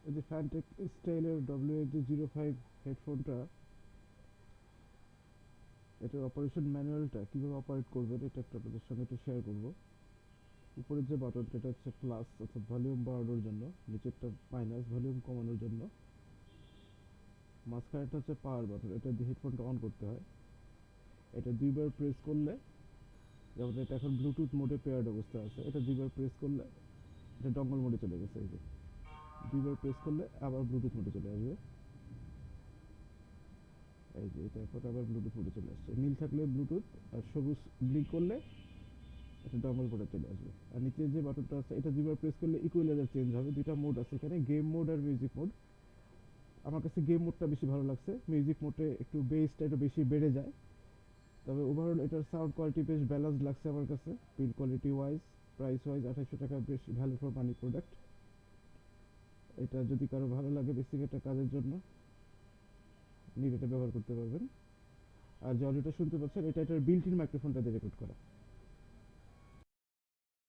এই যে ফ্যানটেক স্টাইলের WX05 হেডফোনটা, এটার অপারেশন ম্যানুয়ালটা কিভাবে অপারেট করবেন এটা একটা আপনাদের সঙ্গে একটু শেয়ার করব। উপরের যে বাটনটা এটা হচ্ছে প্লাস অর্থাৎ ভলিউম বাড়ানোর জন্য, নিচেরটা মাইনাস ভলিউম কমানোর জন্য, মাঝখানেরটা হচ্ছে পাওয়ার বাটন, এটা দিয়ে হেডফোনটা অন করতে হয়। এটা দুইবার প্রেস করলে, যেমন এটা এখন ব্লুটুথ মোডে পেয়ার্ড অবস্থা আছে, এটা দুইবার প্রেস করলে এটা ডঙ্গল মোডে চলে গেছে। এই যে দুইবার প্রেস করলে আবার ব্লুটুথ মোডে চলে আসবে। এই যে এটা এখন আবার ব্লুটুথ মোডে চলে আসছে, নীল থাকলে ব্লুটুথ আর সবুজ ব্লিঙ্ক করলে এটা ডঙ্গল মোডে চলে আসবে। আর নিচে যে বাটনটা আছে এটা দুইবার প্রেস করলে ইকুয়ালাইজার চেঞ্জ হবে। দুইটা মোড আছে এখানে, গেম মোড আর মিউজিক মোড। আমার কাছে গেম মোডটা বেশি ভালো লাগছে, মিউজিক মোডে একটু বেসটা একটু বেশি বেড়ে যায়। তবে ওভারঅল এটার সাউন্ড কোয়ালিটি বেশ ব্যালেন্স লাগছে আমার কাছে, build quality wise, price wise 2800 টাকা বেশ ভ্যালু ফর মানি প্রোডাক্ট। এটা যদি কারো ভালো লাগে বেসিক একটা কাজের জন্য নিয়ে এটা ব্যবহার করতে পারবেন। আর যে অডিওটা শুনতে পাচ্ছেন এটা এটার বিল্ট ইন মাইক্রোফোনটা দিয়ে রেকর্ড করা।